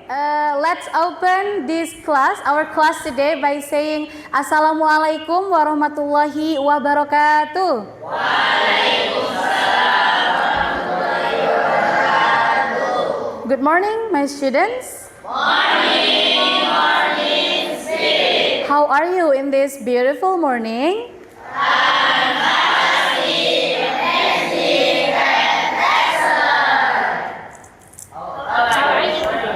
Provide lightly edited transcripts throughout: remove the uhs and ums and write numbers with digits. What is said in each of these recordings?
let's open this class, our class today by saying Assalamualaikum warahmatullahi wabarakatuh. Waalaikumsalam warahmatullahi wabarakatuh. Good morning, my students. Morning, morning, Steve. How are you in this beautiful morning?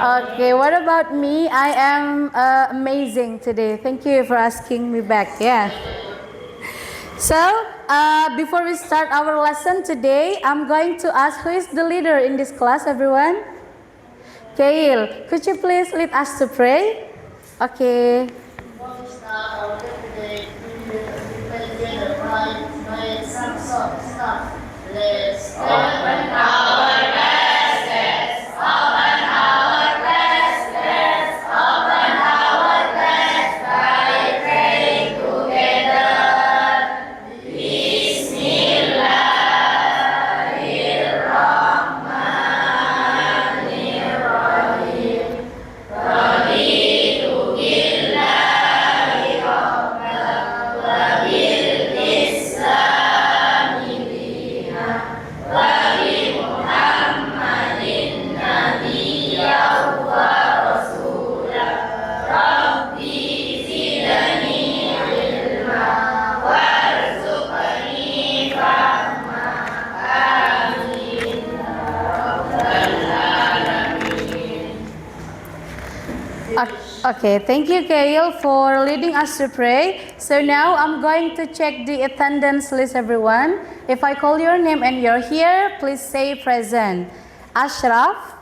Okay, what about me? I am amazing today. Thank you for asking me back. Yeah. So, before we start our lesson today, I'm going to ask who is the leader in this class, everyone? Kail, could you please lead us to pray? Okay. Before we start our day today, we will pray together by some song stuff. Let's open our baskets. Open our baskets. Open our baskets by praying together. Bismillahirrahmanirrahim. Raditu billahi rabban wa bil islami dinan wa bi Muhammadin nabiyyan wa rasulan. Rabbi zidni ilma warzuqni fahma. Amin ya rabbal alamin. Okay, thank you, Kail, for leading us to pray. So now I'm going to check the attendance list, everyone. If I call your name and you're here, please say present. Ashraf,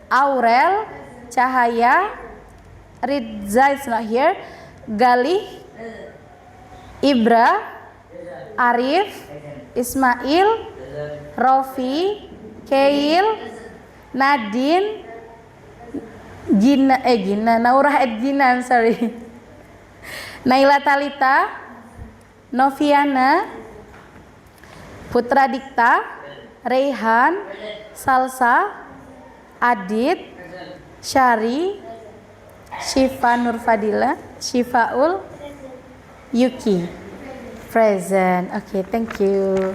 Aurel, Cahaya, Ridza is not here, Galih, Ibra, Arif, Ismail, Rofi, Kail, Nadine, Naurah Edgina, I'm sorry. Naila Talita, Noviana, Putra Dikta, Raihan, Salsa, Adit, Syari, Syifa Nurfadila, Syifaul, Yuki. Present. Okay, thank you.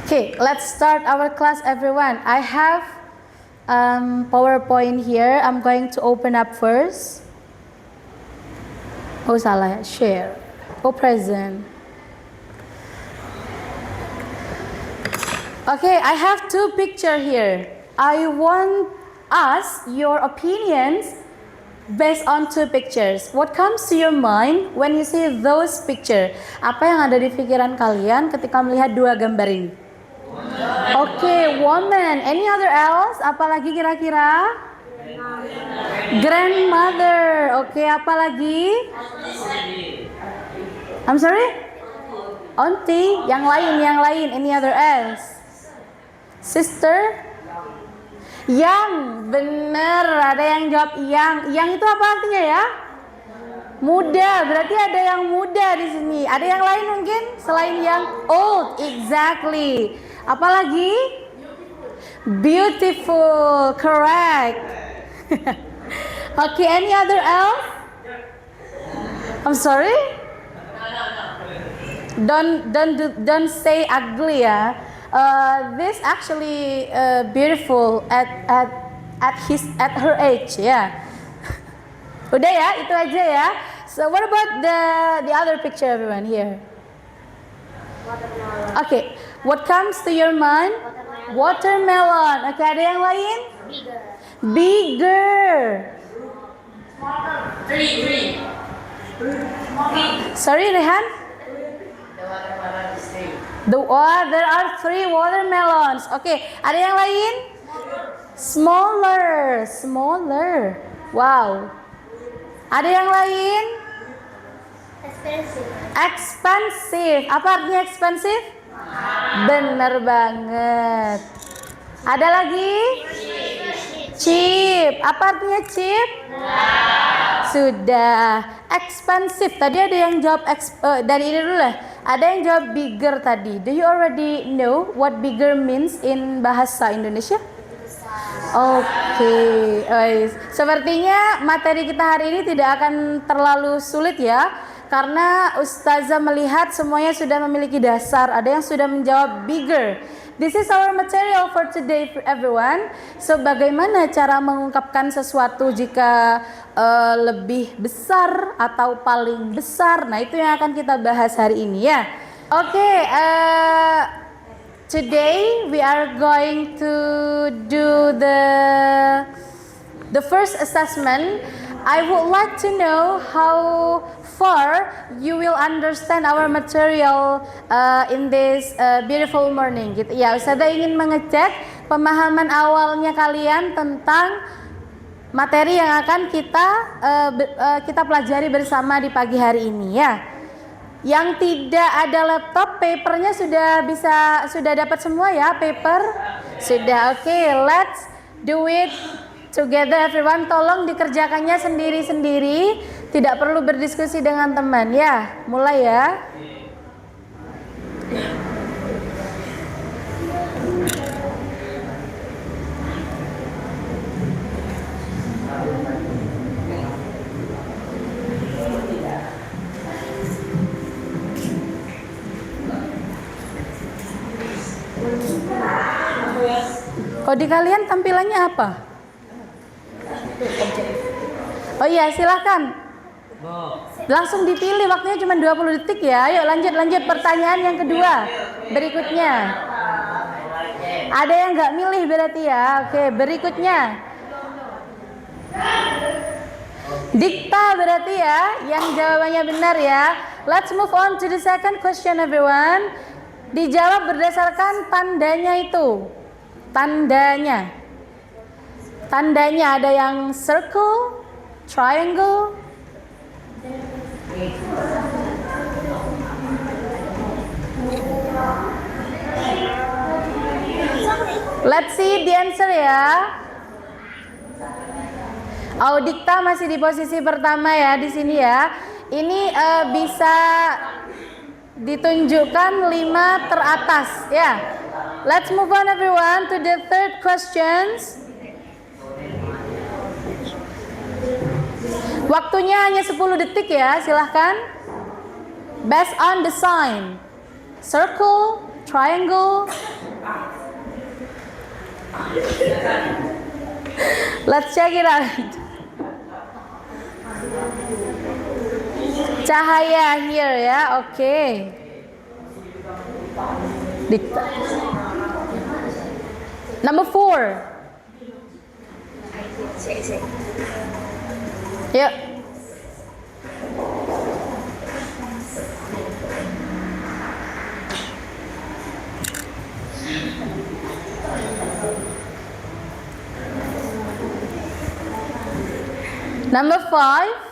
Okay, let's start our class, everyone. I have PowerPoint here. I'm going to open up first. Oh, salah, share. Oh, present. Okay, I have two pictures here. I want ask your opinions based on two pictures. What comes to your mind when you see those pictures? Apa yang ada di pikiran kalian ketika melihat dua gambar ini? Okay, woman. Any other else? Apalagi kira-kira? Grandmother. Okay, apalagi? I'm sorry? Auntie. Yang lain. Any other else? Sister? Yang. Bener. Ada yang jawab yang. Yang itu apa artinya ya? Muda. Berarti ada yang muda di sini. Ada yang lain mungkin selain yang old? Exactly. Apalagi? Beautiful, correct. Okay, any other else? I'm sorry? Don't say ugly ya. This actually beautiful at her age ya. Udah ya, itu aja ya. So what about the other picture, everyone here? Okay, what comes to your mind? Watermelon. Okay, ada yang lain? Bigger. Three. Sorry, Rehan? There are 3 watermelons. Okay, ada yang lain? Smaller. Wow. Ada yang lain? Expensive. Apa artinya expensive? Bener banget. Ada lagi? Cheap. Apa artinya cheap? Sudah. Expensive. Tadi ada yang jawab dari ini dulu lah. Ada yang jawab bigger tadi. Do you already know what bigger means in bahasa Indonesia? Oke, sepertinya materi kita hari ini tidak akan terlalu sulit ya, karena Ustazah melihat semuanya sudah memiliki dasar. Ada yang sudah menjawab bigger. This is our material for today for everyone. So bagaimana cara mengungkapkan sesuatu jika lebih besar atau paling besar? Nah itu yang akan kita bahas hari ini ya. Oke, today we are going to do the first assessment. I would like to know how far you will understand our material in this beautiful morning. Gitu. Ya, Ustazah ingin mengecek pemahaman awalnya kalian tentang materi yang akan kita pelajari bersama di pagi hari ini ya. Yang tidak ada laptop, papernya sudah dapat semua ya, paper sudah. Oke, let's do it together everyone. Tolong dikerjakannya sendiri-sendiri, tidak perlu berdiskusi dengan teman ya. Mulai ya. Oh, di kalian tampilannya apa? Oh iya, silahkan. Langsung dipilih, waktunya cuma 20 detik ya. Ayo lanjut pertanyaan yang kedua. Berikutnya. Ada yang nggak milih berarti ya. Oke, berikutnya. Dikta berarti ya, yang jawabannya benar ya. Let's move on to the second question everyone. Dijawab berdasarkan tandanya itu. Tandanya ada yang circle, triangle. Let's see the answer ya. Oh, dikta masih di posisi pertama ya di sini ya. Ini bisa ditunjukkan 5 teratas ya. Let's move on everyone to the third questions. Waktunya hanya 10 detik ya, silahkan. Based on the sign. Circle, triangle. Let's check it out. Cahaya here ya, oke. Dikta. Number 4. Yuk. Number 5.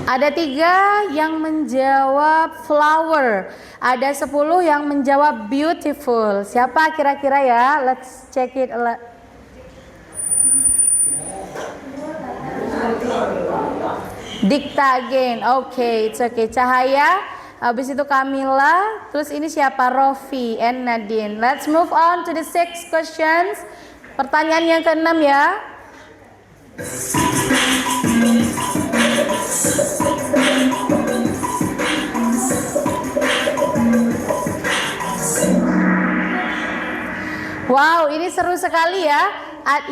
Ada 3 yang menjawab flower. Ada 10 yang menjawab beautiful. Siapa kira-kira ya? Let's check it. Dikta again. Oke, it's okay. Cahaya. Habis itu Kamila. Terus ini siapa? Rofi and Nadine. Let's move on to the 6 questions. Pertanyaan yang ke-6 ya. Wow, ini seru sekali ya.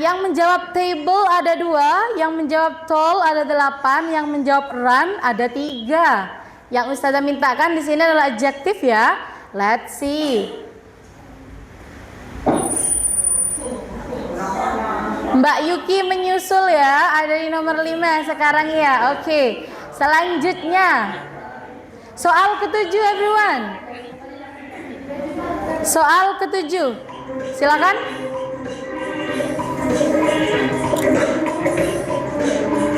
Yang menjawab table ada 2, yang menjawab tall ada 8, yang menjawab run ada 3. Yang Ustazah mintakan di sini adalah adjektif ya. Let's see. Mbak Yuki menyusul ya, ada di nomor 5 sekarang ya. Oke, selanjutnya soal ke-7 everyone. Soal ke-7, silakan.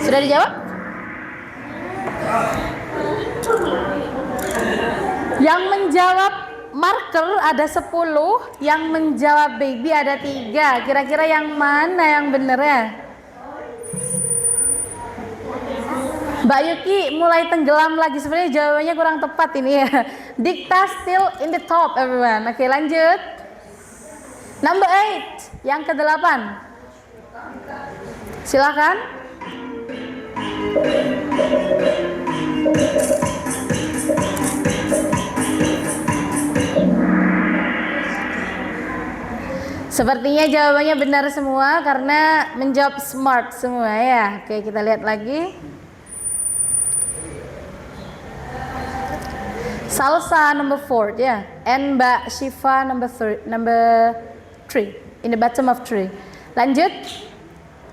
Sudah dijawab? Yang menjawab marker ada 10, yang menjawab baby ada 3. Kira-kira yang mana yang bener ya? Mbak Yuki mulai tenggelam lagi. Sebenarnya jawabannya kurang tepat ini ya. Dikta still in the top everyone. Oke, lanjut. Number 8, yang ke-8. Silakan. Sepertinya jawabannya benar semua karena menjawab smart semua ya. Oke, kita lihat lagi. Salsa number 4 ya, and Mbak Shifa number 3 in the bottom of 3. Lanjut,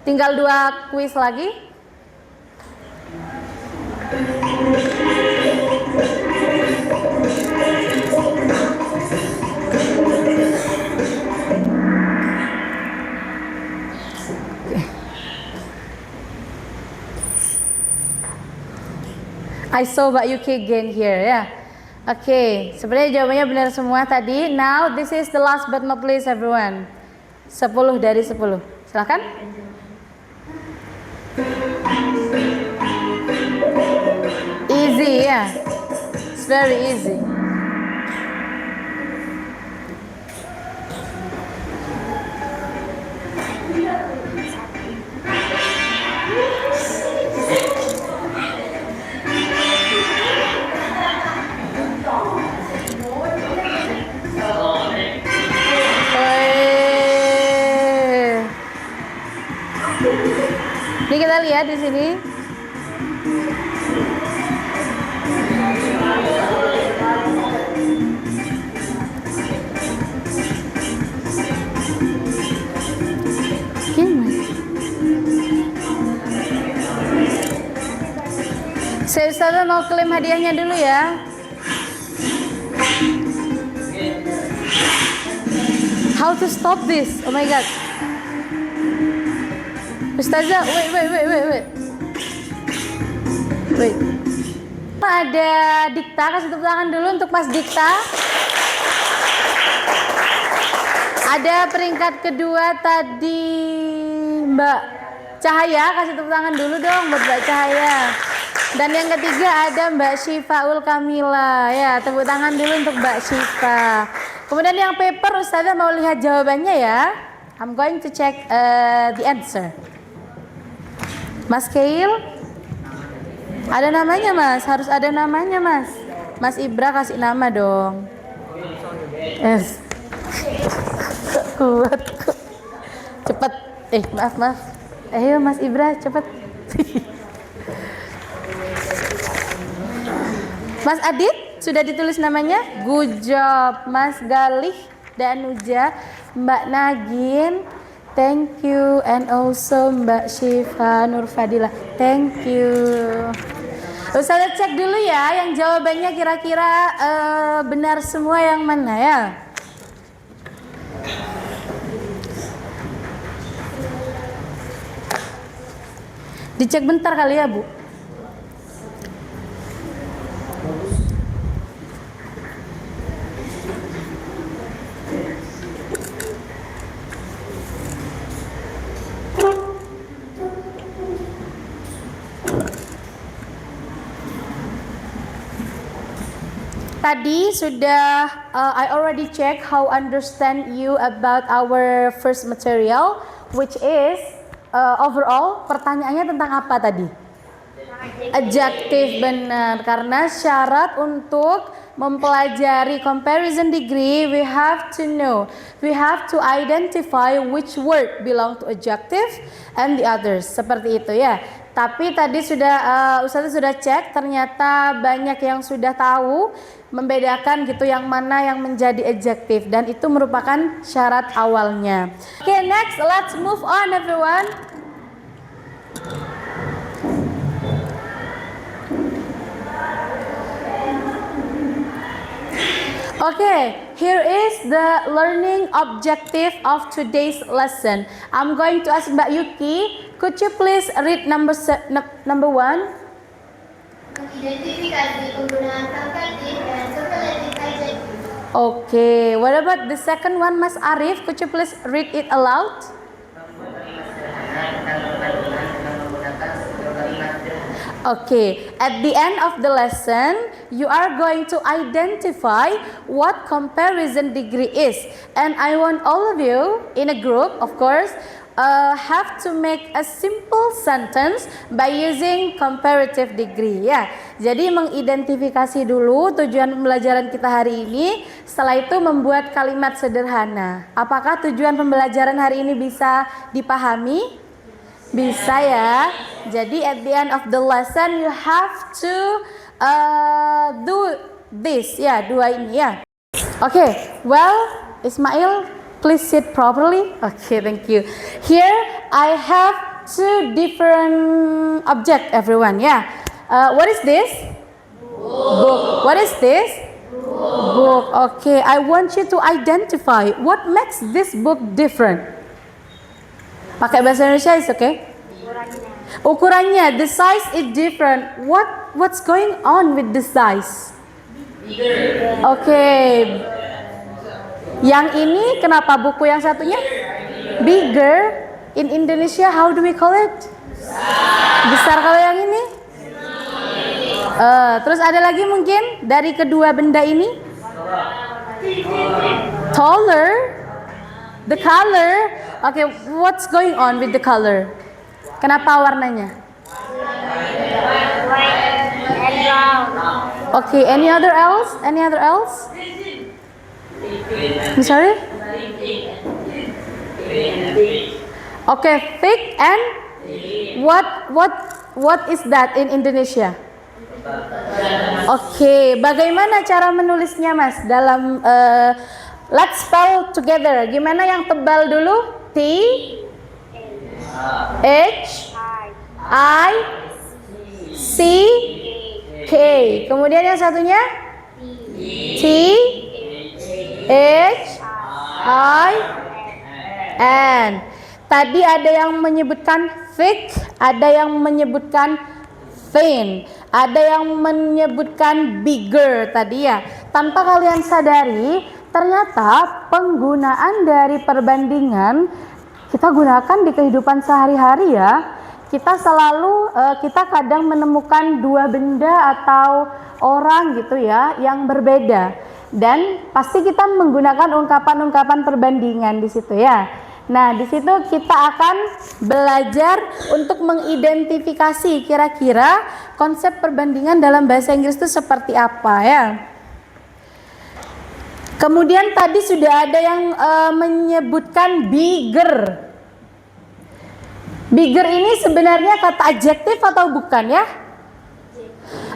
tinggal 2 kuis lagi. I saw Mbak Yuki again here ya. Oke, sebenarnya jawabannya benar semua tadi. Now this is the last but not least everyone. 10 dari 10. Silakan. Easy ya. It's very easy. Ini kita lihat di sini. Saya Ustazah mau klaim hadiahnya dulu ya. How to stop this? Oh my god. Ustazah, wait. Ada Dikta, kasih tepuk tangan dulu untuk Mas Dikta. Ada peringkat kedua tadi Mbak Cahaya, kasih tepuk tangan dulu dong buat Mbak Cahaya. Dan yang ketiga ada Mbak Syifaul Kamila. Ya, tepuk tangan dulu untuk Mbak Syifa. Kemudian yang paper Ustazah mau lihat jawabannya ya. I'm going to check the answer. Mas Keil, ada namanya Mas, harus ada namanya Mas. Mas Ibra kasih nama dong. Yes. Kuat kok. Cepet. Maaf. Ayo Mas Ibra cepet. Mas Adit, sudah ditulis namanya? Good job. Mas Galih dan Uja, Mbak Nagin, thank you, and also Mbak Syifa Nur Fadilah, thank you. Ustazah cek dulu ya, yang jawabannya kira-kira benar semua yang mana ya? Dicek bentar kali ya Bu. Tadi sudah I already check how understand you about our first material, which is overall pertanyaannya tentang apa tadi? Adjective, benar. Karena syarat untuk mempelajari comparison degree, we have to know, we have to identify which word belong to adjective and the others. Seperti itu ya. Tapi tadi Ustazah sudah cek, ternyata banyak yang sudah tahu membedakan gitu yang mana yang menjadi adjective, dan itu merupakan syarat awalnya. Okay, next, let's move on everyone. Okay, here is the learning objective of today's lesson. I'm going to ask Mbak Yuki, could you please read number 1? Mengidentifikasi penggunaan comparative dan superlative adjective. Okay, what about the second one, Mas Arif? Could you please read it aloud? Okay, at the end of the lesson, you are going to identify what comparison degree is. And I want all of you in a group, of course, have to make a simple sentence by using comparative degree. Ya, jadi mengidentifikasi dulu tujuan pembelajaran kita hari ini. Setelah itu membuat kalimat sederhana. Apakah tujuan pembelajaran hari ini bisa dipahami? Bisa ya. Jadi at the end of the lesson you have to do this ya, dua ini ya. Okay, well Ismail, please sit properly. Okay, thank you. Here I have two different object, everyone. Yeah. What is this? Book. What is this? Book. Okay, I want you to identify what makes this book different. Pakai bahasa Indonesia is okay? Ukurannya, the size is different. What's going on with the size? Bigger. Okay. Yang ini kenapa buku yang satunya? Bigger. In Indonesia, how do we call it? Besar kalau yang ini? Terus ada lagi mungkin dari kedua benda ini? Taller. The color. Okay, what's going on with the color? Kenapa warnanya? Okay, any other else? Any other else? I'm sorry? Okay, thick and what is that in Indonesia? Okay, bagaimana cara menulisnya, Mas? Dalam let's spell together. Gimana yang tebal dulu? T H I C K. Kemudian yang satunya T H I N. Tadi ada yang menyebutkan thick, ada yang menyebutkan thin, ada yang menyebutkan bigger tadi ya. Tanpa kalian sadari, ternyata penggunaan dari perbandingan kita gunakan di kehidupan sehari-hari ya. Kita kadang menemukan dua benda atau orang gitu ya yang berbeda, dan pasti kita menggunakan ungkapan-ungkapan perbandingan di situ ya. Nah, di situ kita akan belajar untuk mengidentifikasi kira-kira konsep perbandingan dalam bahasa Inggris itu seperti apa ya. Kemudian tadi sudah ada yang menyebutkan bigger. Bigger ini sebenarnya kata adjektif atau bukan ya?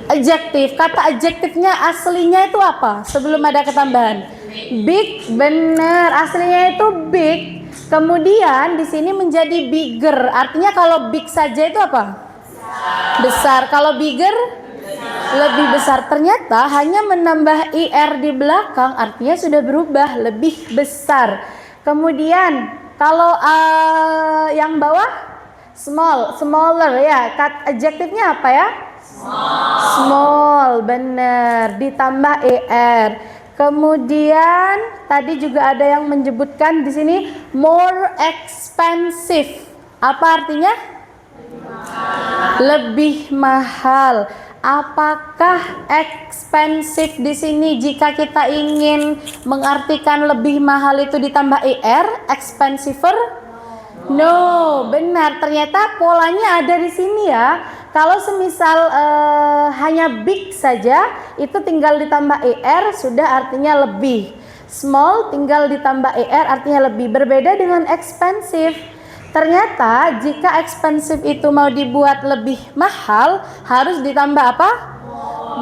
Adjektif. Kata adjektifnya aslinya itu apa? Sebelum ada ketambahan. Big, benar. Aslinya itu big. Kemudian di sini menjadi bigger. Artinya kalau big saja itu apa? Besar. Kalau bigger lebih besar. Ternyata hanya menambah ir di belakang artinya sudah berubah, lebih besar. Kemudian kalau yang bawah small, smaller ya. Adjektifnya apa ya? Small, benar. Ditambah er. Kemudian tadi juga ada yang menyebutkan di sini more expensive. Apa artinya? Lebih mahal. Apakah expensive di sini jika kita ingin mengartikan lebih mahal itu ditambah er, expensiver? No, benar. Ternyata polanya ada di sini ya. Kalau semisal hanya big saja, itu tinggal ditambah er sudah artinya lebih. Small tinggal ditambah er artinya lebih. Berbeda dengan expensive. Ternyata jika expensive itu mau dibuat lebih mahal, harus ditambah apa?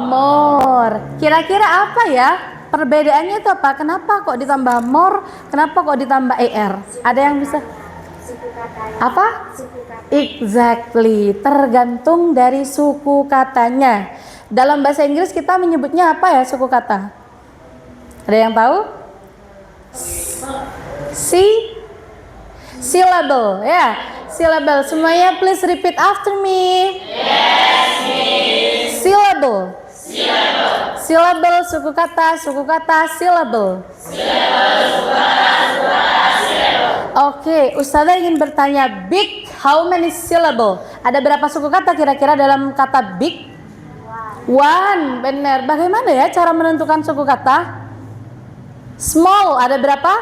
More. Kira-kira apa ya? Perbedaannya itu apa? Kenapa kok ditambah more? Kenapa kok ditambah er? Ada yang bisa? Apa? Exactly. Tergantung dari suku katanya. Dalam bahasa Inggris kita menyebutnya apa ya suku kata? Ada yang tahu? Syllable, ya. Syllable. Semuanya please repeat after me. Yes, Miss. syllable. Syllable suku kata, syllable. Oke, Ustazah ingin bertanya, big, how many syllable? Ada berapa suku kata kira-kira dalam kata big? One, benar. Bagaimana ya cara menentukan suku kata? Small, ada berapa?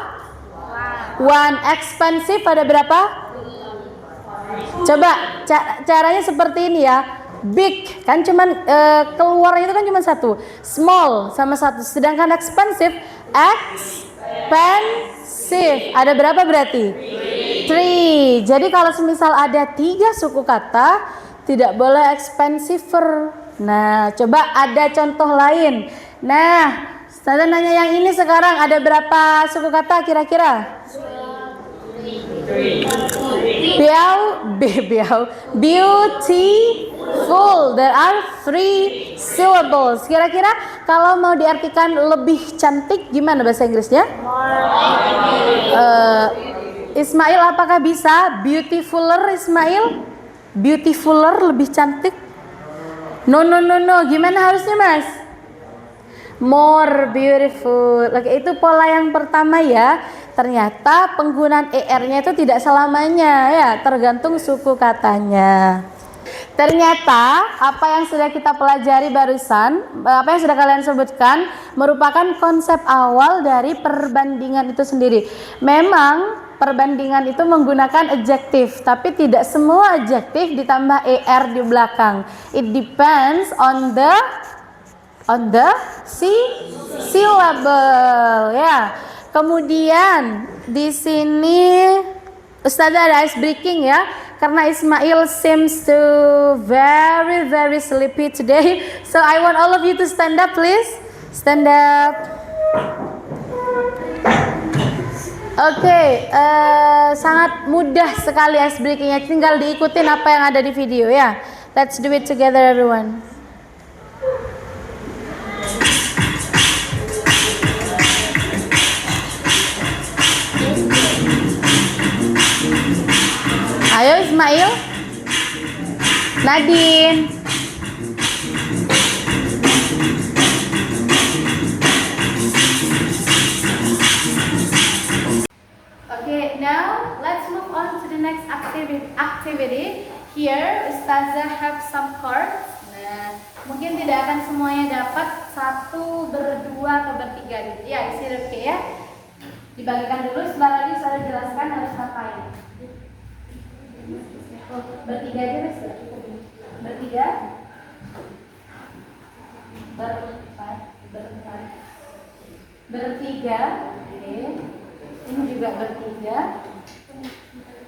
One. Expensive, ada berapa? Coba, caranya seperti ini ya. Big, kan cuman keluarnya itu kan cuma satu. Small, sama satu. Sedangkan expensive, ada berapa berarti? Three. Jadi kalau semisal ada 3 suku kata, tidak boleh expensiver. Nah, coba ada contoh lain. Nah, saya nanya yang ini sekarang, ada berapa suku kata kira-kira? Beautiful. There are 3 syllables. Kira-kira kalau mau diartikan lebih cantik gimana bahasa Inggrisnya? Ismail, apakah bisa beautifuler, Ismail? Beautifuler, lebih cantik? No. Gimana harusnya, Mas? More beautiful. Oke, itu pola yang pertama ya. Ternyata penggunaan er-nya itu tidak selamanya ya, tergantung suku katanya. Ternyata apa yang sudah kita pelajari barusan, apa yang sudah kalian sebutkan merupakan konsep awal dari perbandingan itu sendiri. Memang perbandingan itu menggunakan adjektif, tapi tidak semua adjektif ditambah er di belakang. It depends on the syllable ya. Kemudian di sini Ustazah ada ice breaking ya, karena Ismail seems to very sleepy today. So I want all of you to stand up, please. Stand up. Oke, sangat mudah sekali ice breakingnya. Tinggal diikutin apa yang ada di video ya. Let's do it together, everyone. Ayo Ismail, Nadine. Okay, now let's move on to the next activity. Here, Ustazah have some cards. Nah, mungkin tidak akan semuanya dapat, 1, berdua atau bertiga gitu. Ya, isi oke ya. Dibagikan dulu, sebentar lagi Ustazah jelaskan harus ngapain. Bertiga aja Mas. Bertiga. Bertiga. Oke. Ini juga bertiga.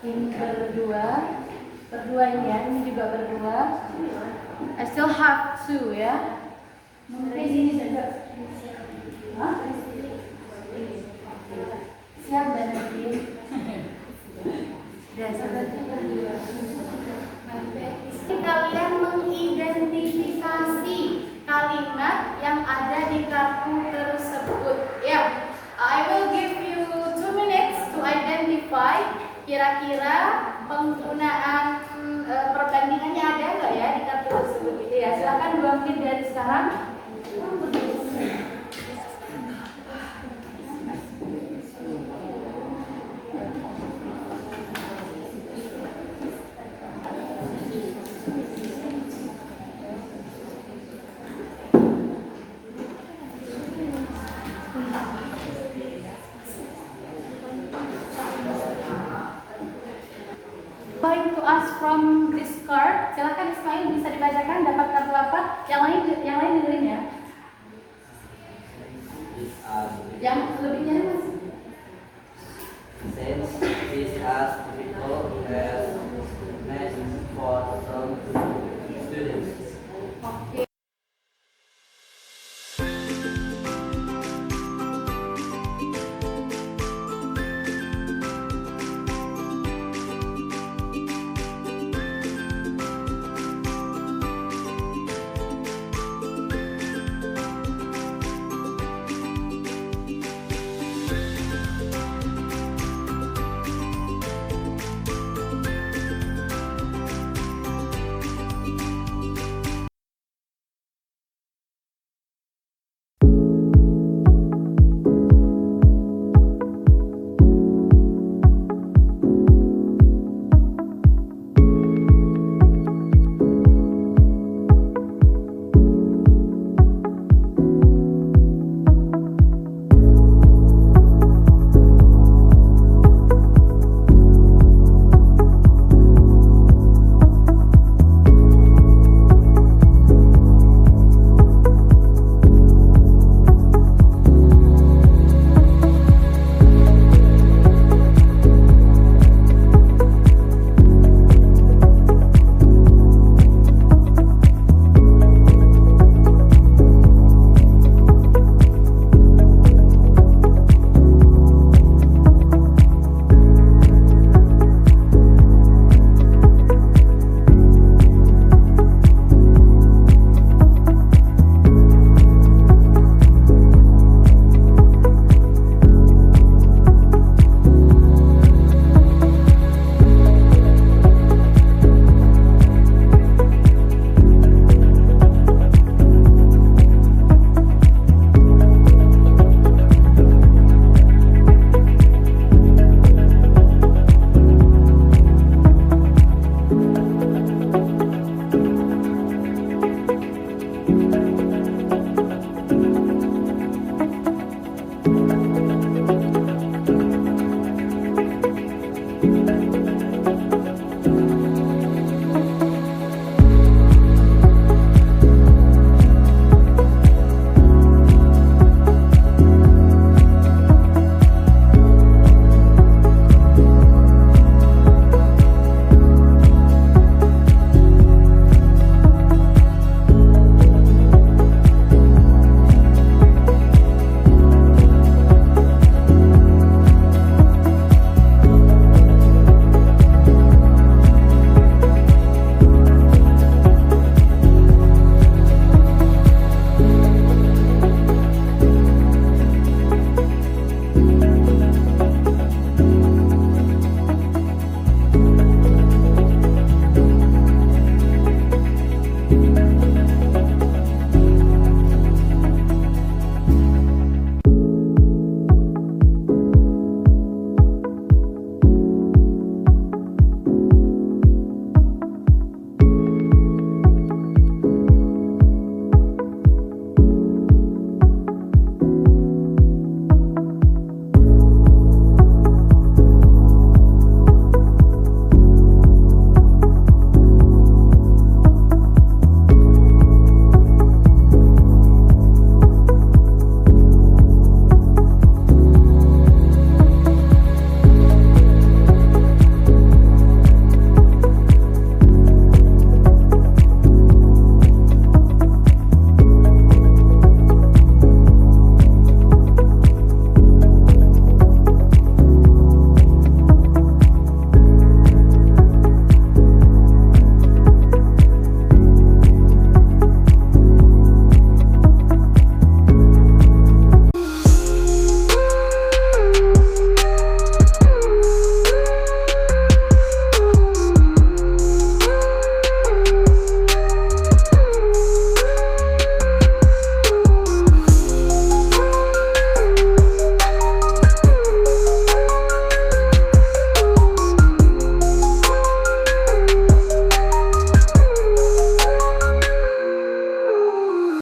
Ini berdua. Berdua ini ya. Ini juga berdua. I still have 2 ya. Mungkin ini saja. Hah? Siap dan nanti. Kalian mengidentifikasi kalimat yang ada di kartu tersebut ya. I will give you 2 minutes to identify kira-kira penggunaan perbandingannya ada nggak ya di kartu tersebut gitu ya. Silakan 2 menit dari sekarang. Going to ask from this card. Silakan Ismail, bisa dibacakan dapat kartu apa? Yang lain dengerin ya. Yang lebihnya Mas. Since this has people